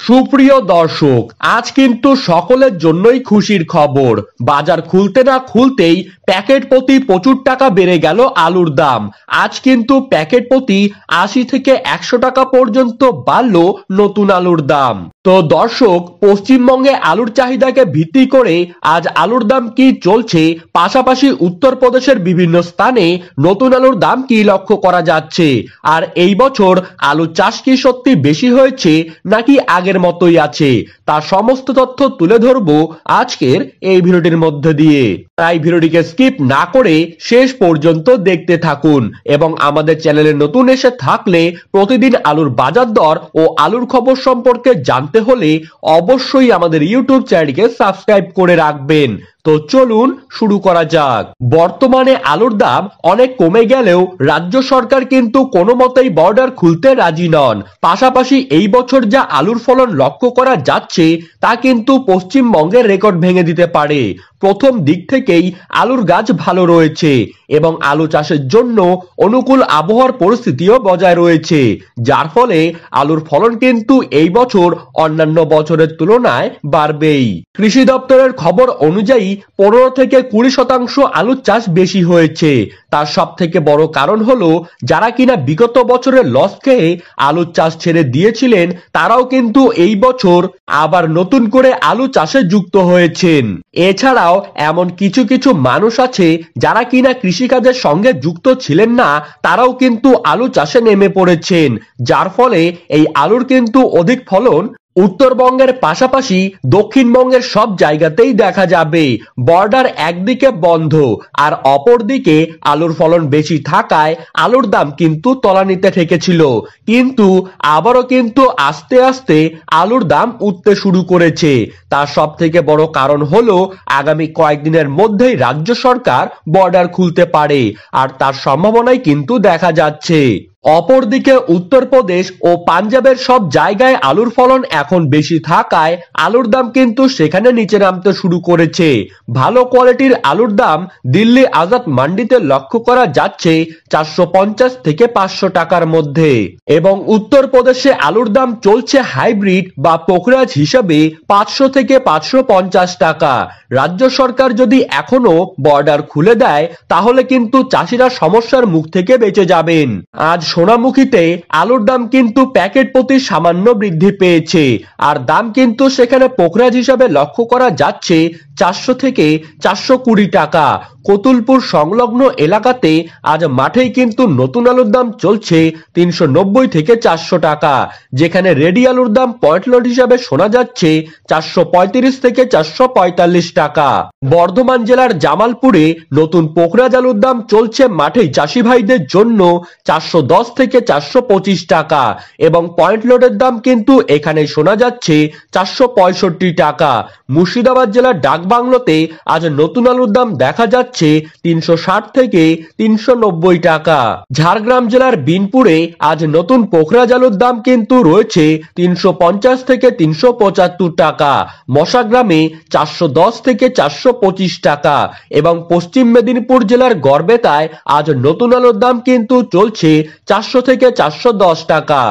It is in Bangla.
সুপ্রিয় দর্শক, আজ কিন্তু সকলের জন্যই খুশির খবর। বাজার খুলতে না খুলতেই প্যাকেট প্রতি প্রচুর টাকা বেড়ে গেল আলুর দাম। আজ কিন্তু প্যাকেট প্রতি ৮০ থেকে ১০০ টাকা পর্যন্ত বাড়ল নতুন আলুর দাম। তো দর্শক, পশ্চিমবঙ্গে আলুর চাহিদাকে ভিত্তি করে আজ আলুর দাম কি চলছে, পাশাপাশি উত্তরপ্রদেশের বিভিন্ন স্থানে নতুন আলুর দাম কি লক্ষ্য করা যাচ্ছে, আর এই বছর আলু চাষ কি সত্যি বেশি হয়েছে নাকি আগের মতোই আছে, তার সমস্ত তথ্য তুলে ধরবো আজকের এই ভিডিওটির মধ্যে দিয়ে। তাই ভিডিওটিকে স্কিপ না করে শেষ পর্যন্ত দেখতে থাকুন এবং আমাদের চ্যানেলে নতুন এসে থাকলে প্রতিদিন আলুর বাজার দর ও আলুর খবর সম্পর্কে জানতে হলে অবশ্যই আমাদের ইউটিউব চ্যানেলটিকে সাবস্ক্রাইব করে রাখবেন। তো চলুন শুরু করা যাক। বর্তমানে আলুর দাম অনেক কমে গেলেও রাজ্য সরকার কিন্তু কোনো মতেই বর্ডার খুলতে রাজি নন। পাশাপাশি এই বছর যা আলুর ফলন লক্ষ্য করা যাচ্ছে তা কিন্তু পশ্চিমবঙ্গের রেকর্ড ভেঙে দিতে পারে। প্রথম দিক থেকেই আলুর গাছ ভালো রয়েছে এবং আলু চাষের জন্য অনুকূল আবহাওয়ার পরিস্থিতিও বজায় রয়েছে, যার ফলে আলুর ফলন কিন্তু এই বছর অন্যান্য বছরের তুলনায় বাড়বেই। কৃষি দপ্তরের খবর অনুযায়ী ১৫ থেকে ২০% আলুর চাষ বেশি হয়েছে। তার সব থেকে বড় কারণ হলো যারা কিনা বিগত বছরের লস খেয়ে আলুর চাষ ছেড়ে দিয়েছিলেন তারাও কিন্তু এই বছর আবার নতুন করে আলু চাষে যুক্ত হয়েছেন। এছাড়াও এমন কিছু কিছু মানুষ আছে যারা কিনা কৃষিকাজের সঙ্গে যুক্ত ছিলেন না, তারাও কিন্তু আলু চাষে নেমে পড়েছেন, যার ফলে এই আলুর কিন্তু অধিক ফলন উত্তরবঙ্গের পাশাপাশি দক্ষিণবঙ্গের সব জায়গাতেই দেখা যাবে। বর্ডার একদিকে বন্ধ আর অপরদিকে আলুর ফলন বেশি থাকায় আলুর দাম কিন্তু তলানিতে ঠেকেছিল, কিন্তু আবারও কিন্তু আস্তে আস্তে আলুর দাম উঠতে শুরু করেছে। তার সব থেকে বড় কারণ হলো আগামী কয়েকদিনের মধ্যেই রাজ্য সরকার বর্ডার খুলতে পারে, আর তার সম্ভাবনাই কিন্তু দেখা যাচ্ছে। অপরদিকে উত্তরপ্রদেশ ও পাঞ্জাবের সব জায়গায় আলুর ফলন এখন বেশি থাকায় আলুর দাম কিন্তু সেখানে নিচে নামতে শুরু করেছে। ভালো কোয়ালিটির আলুর দাম দিল্লি আজাদ মান্ডিতে লক্ষ্য করা যাচ্ছে ৪৫০ থেকে ৫০০ টাকার মধ্যে, এবং উত্তরপ্রদেশে আলুর দাম চলছে হাইব্রিড বা পোখরাজ হিসাবে ৫০০ থেকে ৫৫০ টাকা। রাজ্য সরকার যদি এখনো বর্ডার খুলে দেয় তাহলে কিন্তু চাষিরা সমস্যার মুখ থেকে বেঁচে যাবেন। আজ সোনামুখীতে আলুর দাম কিন্তু প্যাকেট প্রতি সামান্য বৃদ্ধি পেয়েছে, আর দাম কিন্তু সেখানে পোখরাজ হিসাবে লক্ষ্য করা যাচ্ছে ৪০০ থেকে ৪২০ টাকা। কতুলপুর সংলগ্ন এলাকাতে আজ মাঠেই কিন্তু নতুন আলুর দাম চলছে ৩৯০ থেকে ৪০০ টাকা, যেখানে রেডি আলুর দাম পয়েন্ট লোড হিসাবে শোনা যাচ্ছে ৪৩৫ থেকে ৪৪৫ টাকা। বর্ধমান জেলার জামালপুরে নতুন পোখরাজ আলুর দাম চলছে মাঠেই চাষি ভাইদের জন্য ৪১০ থেকে ৪২৫ টাকা, এবং পয়েন্ট লোডের দাম কিন্তু এখানে শোনা যাচ্ছে ৪৬৫ টাকা। মুর্শিদাবাদ জেলার ডাকবাংলোতে আজ নতুন আলুর দাম দেখা যাচ্ছে ৩৬০ থেকে ৩৯০ টাকা। ঝাড়গ্রাম জেলার বিনপুরে আজ নতুন পোখরাজ আলুর দাম কিন্তু রয়েছে ৩৫০ থেকে ৩৭৫ টাকা। মশাগ্রামে ৪১০ থেকে ৪২৫ টাকা, এবং পশ্চিম মেদিনীপুর জেলার গড়বেতায় আজ নতুন আলুর দাম কিন্তু চলছে ৪০০ থেকে ৪১০ টাকা।